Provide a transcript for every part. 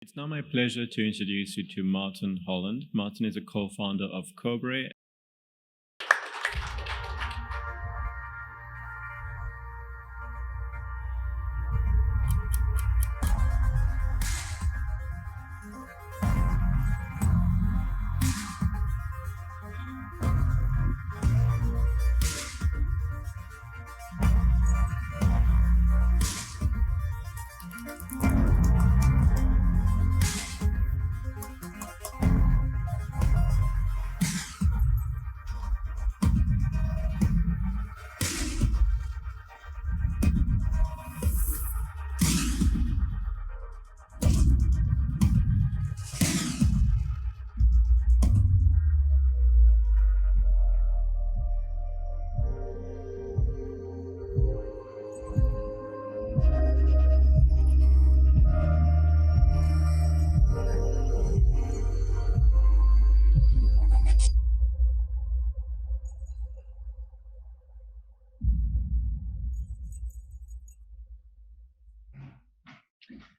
It's now my pleasure to introduce you to Martin Holland. Martin is a co-founder of Cobre.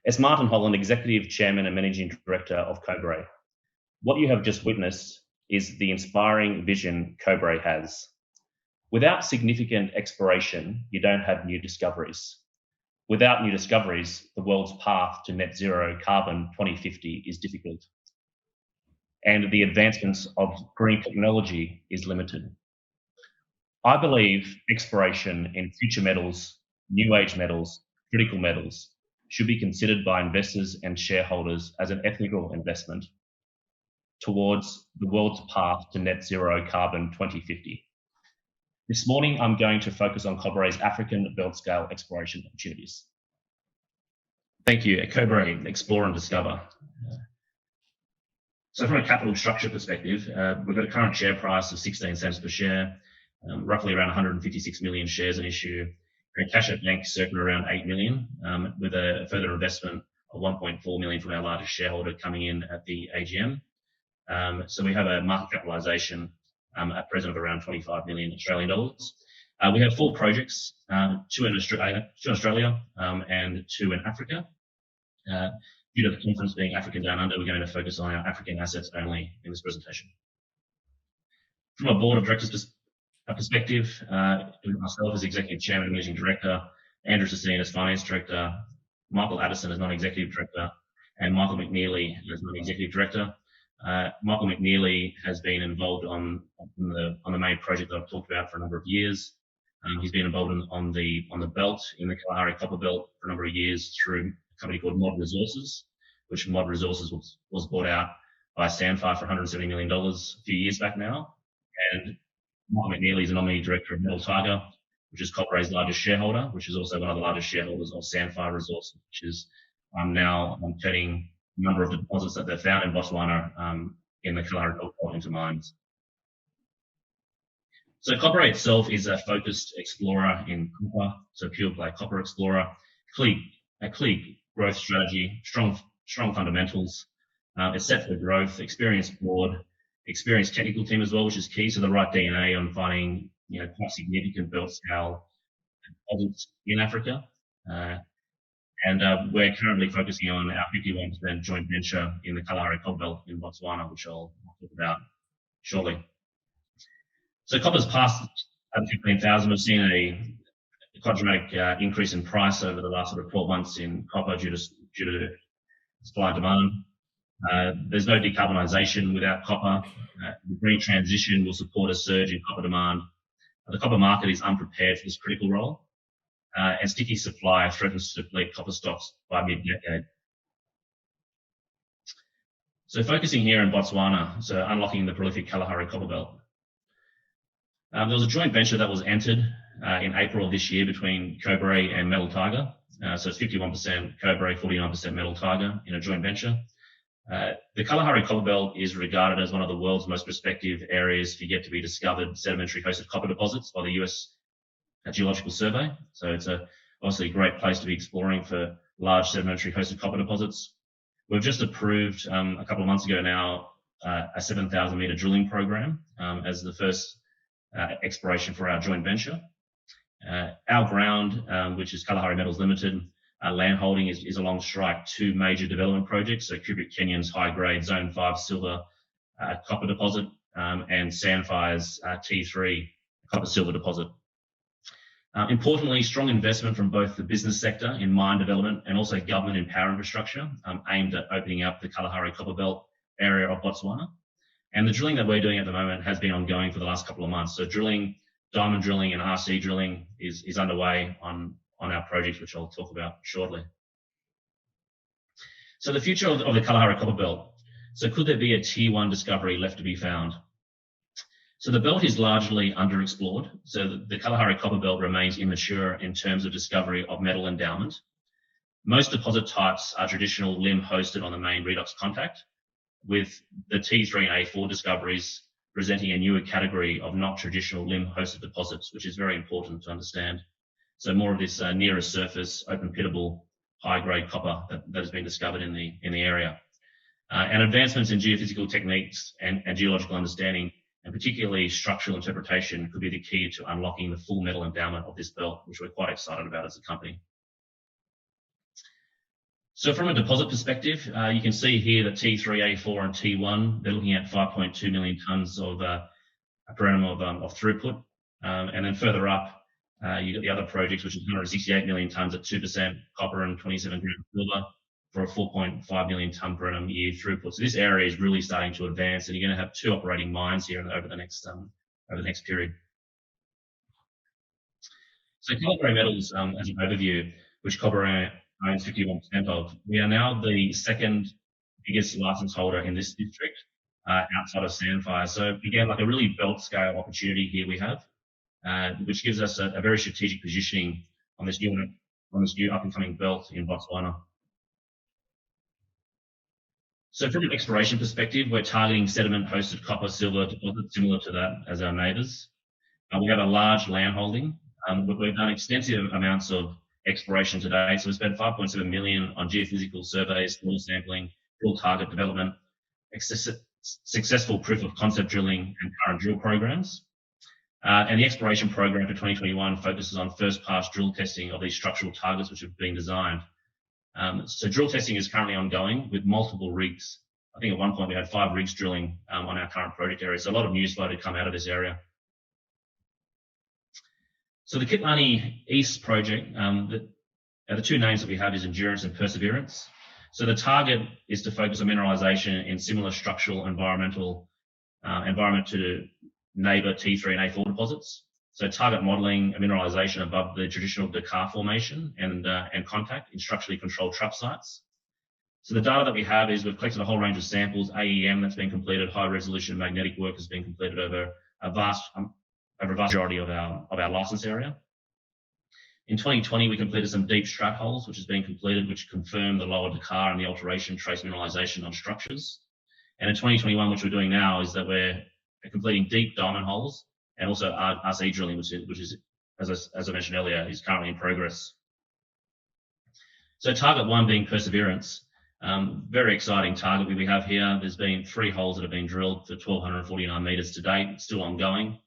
As Martin Holland, Executive Chairman and Managing Director of Cobre, what you have just witnessed is the inspiring vision Cobre has. Without significant exploration, you don't have new discoveries. Without new discoveries, the world's path to net zero carbon 2050 is difficult. And the advancements of green technology is limited. I believe exploration in future metals, new age metals, critical metals, should be considered by investors and shareholders as an ethical investment towards the world's path to net zero carbon 2050. This morning, I'm going to focus on Cobre's African belt scale exploration opportunities. Thank you. At Cobre, explore and discover. So from a capital structure perspective, we've got a current share price of 16 cents per share, roughly around 156 million shares in issue, and cash at bank circa around 8 million, with a further investment of 1.4 million from our largest shareholder coming in at the AGM. So we have a market capitalisation at present of around 25 million Australian dollars. We have 4 projects, 2 in Australia and 2 in Africa. Due to the conference being African Down Under, we're going to focus on our African assets only in this presentation. From a board of directors perspective, myself as Executive Chairman and Managing Director, Andrew Sassine as Finance Director, Michael Addison as Non-Executive Director, and Michael McNeely as Non-Executive Director. Michael McNeely has been involved on the main project that I've talked about for a number of years. He's been involved on the belt, in the Kalahari Copper Belt for a number of years through a company called Mod Resources, which Mod Resources was bought out by Sandfire for $170 million a few years back now. And Martin McNeely is a nominee director of Metal Tiger, which is Cobre's largest shareholder, which is also one of the largest shareholders of Sandfire Resources, which is now turning a number of deposits that they've found in Botswana in the Kalahari Cobalt into mines. So Cobre itself is a focused explorer in copper, so pure play copper explorer, a clear growth strategy, strong fundamentals. It's set for growth, experienced board, experienced technical team as well, which is key. So the right DNA on finding, quite significant belt scale deposits in Africa. And we're currently focusing on our 51% joint venture in the Kalahari Cobalt in Botswana, which I'll talk about shortly. So copper's past 15,000. We've seen a quite dramatic increase in price over the last sort of 12 months in copper due to supply and demand. There's no decarbonisation without copper. The green transition will support a surge in copper demand. The copper market is unprepared for this critical role, and sticky supply threatens to deplete copper stocks by mid-decade. So focusing here in Botswana, so unlocking the prolific Kalahari Copper Belt. There was a joint venture that was entered in April of this year between Cobre and Metal Tiger. So it's 51% Cobre, 49% Metal Tiger in a joint venture. The Kalahari Copper Belt is regarded as one of the world's most prospective areas for yet to be discovered sedimentary hosted copper deposits by the US Geological Survey. So it's obviously a great place to be exploring for large sedimentary hosted copper deposits. We've just approved a couple of months ago now a 7,000 metre drilling program as the first exploration for our joint venture. Our ground, which is Kalahari Metals Limited, land holding is along strike 2 major development projects. So Kubrick Kenyon's high-grade Zone 5 silver copper deposit and Sandfire's T3 copper-silver deposit. Importantly, strong investment from both the business sector in mine development and also government in power infrastructure aimed at opening up the Kalahari Cobalt area of Botswana. And the drilling that we're doing at the moment has been ongoing for the last couple of months. So diamond drilling and RC drilling is underway on our project, which I'll talk about shortly. So the future of the Kalahari Cobalt. So could there be a tier 1 discovery left to be found? So the belt is largely underexplored. So the Kalahari Cobalt remains immature in terms of discovery of metal endowment. Most deposit types are traditional limb hosted on the main redox contact, with the T3 and A4 discoveries presenting a newer category of not traditional limb hosted deposits, which is very important to understand. So more of this nearer surface, open pittable, high grade copper that has been discovered in the area. And advancements in geophysical techniques and geological understanding, and particularly structural interpretation, could be the key to unlocking the full metal endowment of this belt, which we're quite excited about as a company. So from a deposit perspective, you can see here that T3, A4 and T1, they're looking at 5.2 million tonnes of per annum of throughput. And then further up, you've got the other projects, which is 168 million tonnes at 2% copper and 27 grams of silver for a 4.5 million tonne per annum year throughput. So this area is really starting to advance, and you're going to have 2 operating mines here over the next period. So Kalahari Metals, as an overview, which Cobre owns 51% of, we are now the second biggest license holder in this district outside of Sandfire. So again, like a really belt scale opportunity here we have, which gives us a very strategic positioning on this new up and coming belt in Botswana. So from an exploration perspective, we're targeting sediment-hosted copper-silver deposits similar to that as our neighbours. We have a large land holding, but we've done extensive amounts of exploration today. So we spent 5.7 million on geophysical surveys, soil sampling, drill target development, successful proof of concept drilling, and current drill programs. And the exploration program for 2021 focuses on first pass drill testing of these structural targets which have been designed. So drill testing is currently ongoing with multiple rigs. I think at one point we had 5 rigs drilling on our current project area. So a lot of news flow to come out of this area. So the Kitlani East project, the 2 names that we have is Endurance and Perseverance. So the target is to focus on mineralization in similar structural environment to neighbor T3 and A4 deposits. So target modeling mineralization above the traditional Dakar formation and contact in structurally controlled trap sites. So the data that we have is we've collected a whole range of samples, AEM that's been completed, high resolution magnetic work has been completed over a vast majority of our license area. In 2020, we completed some deep strat holes, which has been completed, which confirm the lower Dakar and the alteration trace mineralization on structures. And in 2021, which we're doing now, is that we're completing deep diamond holes and also RC drilling, which is as I mentioned earlier, is currently in progress. So target 1 being Perseverance, very exciting target we have here. There's been 3 holes that have been drilled for 1,249 meters to date, still ongoing.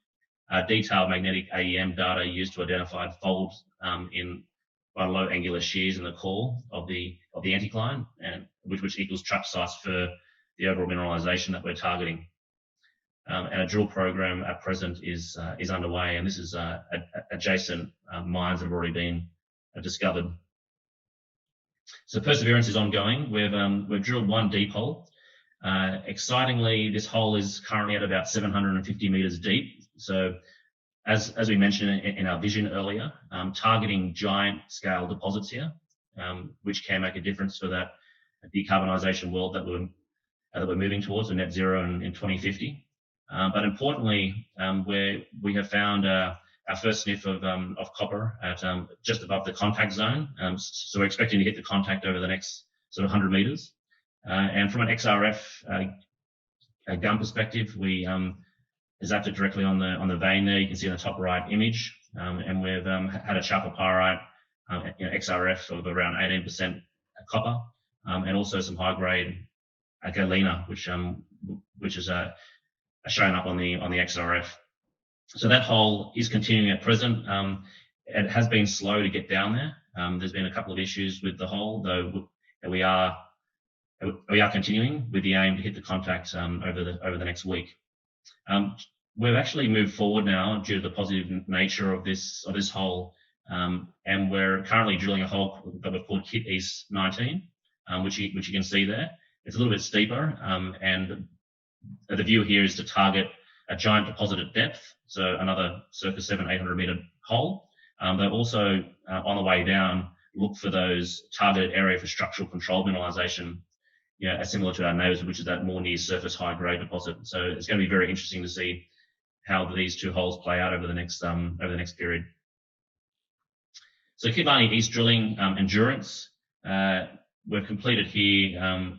Detailed magnetic AEM data used to identify folds by low angular shears in the core of the anticline, and which equals trap size for the overall mineralization that we're targeting. And a drill program at present is underway, and this is adjacent mines that have already been discovered. So Perseverance is ongoing. We've drilled 1 deep hole. Excitingly, this hole is currently at about 750 meters deep. So as we mentioned in our vision earlier, targeting giant scale deposits here, which can make a difference for that decarbonisation world that we're moving towards, a net zero in 2050. But importantly, we have found our first sniff of copper at just above the contact zone. So we're expecting to hit the contact over the next sort of 100 meters. And from an XRF gun perspective, we zapped it directly on the vein there. You can see in the top right image, and we've had a chalcopyrite XRF of around 18% copper, and also some high grade galena, which is shown up on the XRF. So that hole is continuing at present. It has been slow to get down there, There's been a couple of issues with the hole, though we are continuing with the aim to hit the contact over the next week. We've actually moved forward now due to the positive nature of this hole, and we're currently drilling a hole that we've called Kit East 19, which you can see there. It's a little bit steeper, and the view here is to target a giant deposit at depth, so another circa 700-800 meter hole. But also on the way down, look for those targeted area for structural control mineralization, similar to our neighbours, which is that more near surface high grade deposit. So it's going to be very interesting to see how these two holes play out over the next period. So Kibani East drilling endurance, we've completed here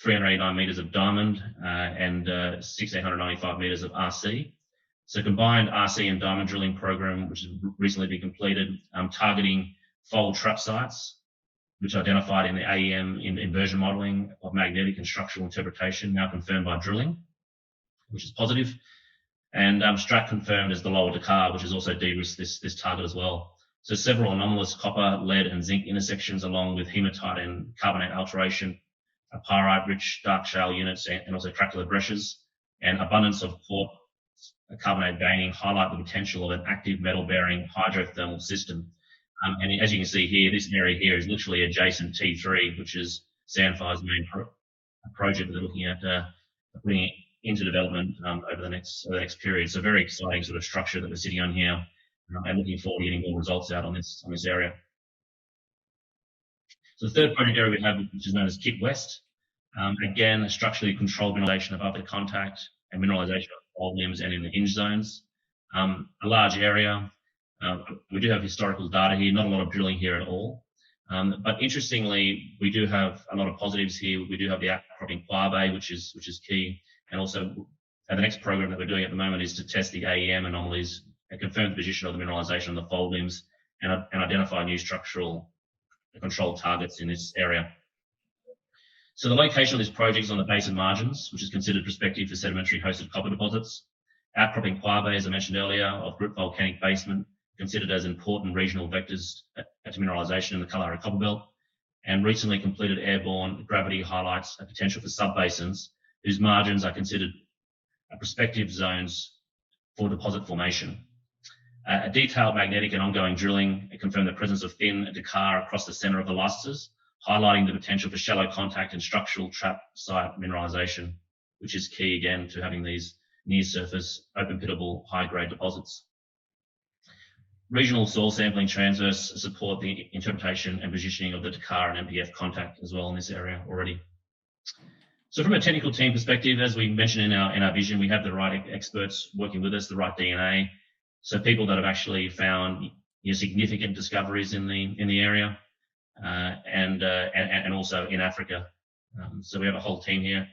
389 meters of diamond and 1,695 meters of RC. So combined RC and diamond drilling program, which has recently been completed, targeting fold trap sites, which are identified in the AEM in inversion modelling of magnetic and structural interpretation, now confirmed by drilling, which is positive. And Strat confirmed as the lower Dakar, which has also de-risked this target as well. So several anomalous copper, lead and zinc intersections along with hematite and carbonate alteration, pyrite-rich dark shale units and also craquelure breccias, and abundance of quartz carbonate veining highlight the potential of an active metal-bearing hydrothermal system. And as you can see here, this area here is literally adjacent T3, which is Sandfire's main project that they're looking at putting it into development over the next period. So very exciting sort of structure that we're sitting on here, and looking forward to getting more results out on this area. So the third project area we have, which is known as Kit West, again, a structurally controlled mineralization above the contact and mineralization of fold limbs and in the hinge zones. A large area. We do have historical data here, not a lot of drilling here at all. But interestingly, we do have a lot of positives here. We do have the outcropping Quabe, which is key. And also, the next program that we're doing at the moment is to test the AEM anomalies and confirm the position of the mineralization of the fold limbs and identify new structural controlled targets in this area. So the location of this project is on the basin margins, which is considered prospective for sedimentary hosted copper deposits. Outcropping Quabe, as I mentioned earlier, of group volcanic basement, considered as important regional vectors to mineralization in the Kalahari Cobalt, and recently completed airborne gravity highlights a potential for subbasins whose margins are considered prospective zones for deposit formation. A detailed magnetic and ongoing drilling confirmed the presence of thin Dakar across the centre of the licenses, highlighting the potential for shallow contact and structural trap site mineralization, which is key again to having these near surface open pittable high grade deposits. Regional soil sampling transverse support the interpretation and positioning of the Dakar and MPF contact as well in this area already. So from a technical team perspective, as we mentioned in our vision, we have the right experts working with us, the right DNA. So people that have actually found significant discoveries in the area, and also in Africa. So we have a whole team here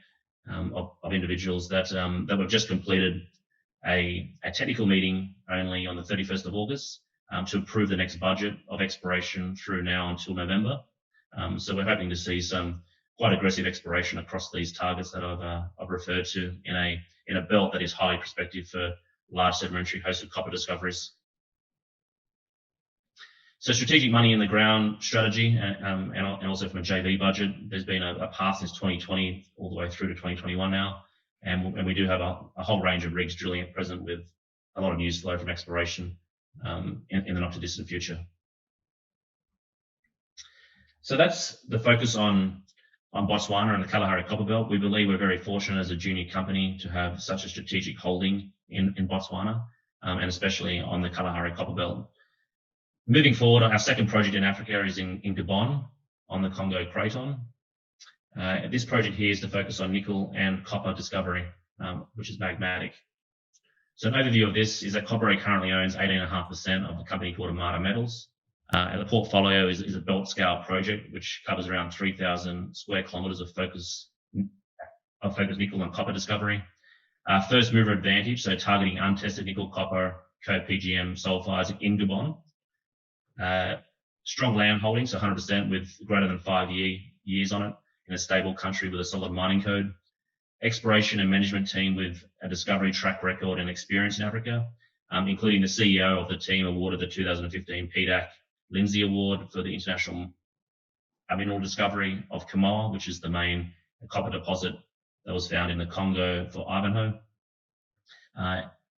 of individuals that we've just completed a technical meeting only on the 31st of August to approve the next budget of exploration through now until November. So we're hoping to see some quite aggressive exploration across these targets that I've referred to in a belt that is highly prospective for large sedimentary hosted copper discoveries. So strategic money in the ground strategy, and also from a JV budget, there's been a path since 2020 all the way through to 2021 now, and we do have a whole range of rigs drilling at present with a lot of news flow from exploration in the not too distant future. So that's the focus on Botswana and the Kalahari Cobalt. We believe we're very fortunate as a junior company to have such a strategic holding in Botswana, and especially on the Kalahari Cobalt. Moving forward, our second project in Africa is in Gabon on the Congo Craton. This project here is to focus on nickel and copper discovery, which is magmatic. So an overview of this is that Cobre currently owns 18.5% of a company called Amata Metals. And the portfolio is a belt scale project which covers around 3,000 square kilometres of focus nickel and copper discovery. First mover advantage, so targeting untested nickel, copper, co-PGM sulfides in Gabon. Strong land holdings, so 100% with greater than 5 years on it in a stable country with a solid mining code. Exploration and management team with a discovery track record and experience in Africa, including the CEO of the team awarded the 2015 PDAC Lindsay Award for the international mineral discovery of Kamoa, which is the main copper deposit that was found in the Congo for Ivanhoe.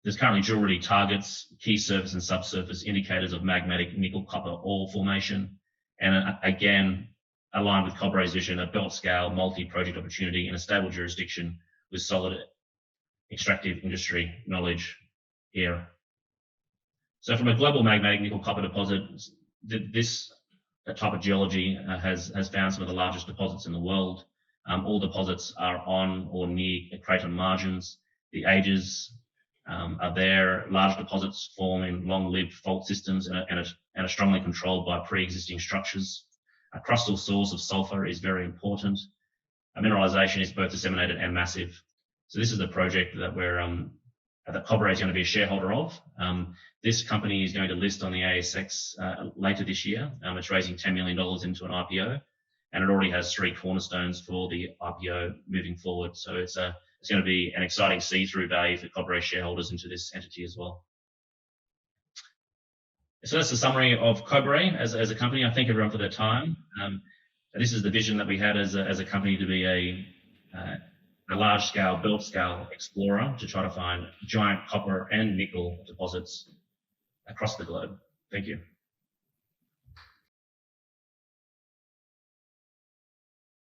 There's currently drill-ready targets, key surface and subsurface indicators of magmatic nickel-copper ore formation, and again, aligned with Cobre's vision, a belt-scale multi-project opportunity in a stable jurisdiction with solid extractive industry knowledge here. So from a global magmatic nickel-copper deposit, this type of geology has found some of the largest deposits in the world. All deposits are on or near crater margins. The ages are there. Large deposits form in long-lived fault systems and are strongly controlled by pre-existing structures. A crustal source of sulfur is very important. Mineralization is both disseminated and massive. So this is the project that that Cobre is going to be a shareholder of. This company is going to list on the ASX later this year. It's raising $10 million into an IPO, and it already has 3 cornerstones for the IPO moving forward. So it's going to be an exciting see-through value for Cobre shareholders into this entity as well. So that's the summary of Cobre as a company. I thank everyone for their time. This is the vision that we had as a company to be a large-scale, belt-scale explorer to try to find giant copper and nickel deposits across the globe. Thank you.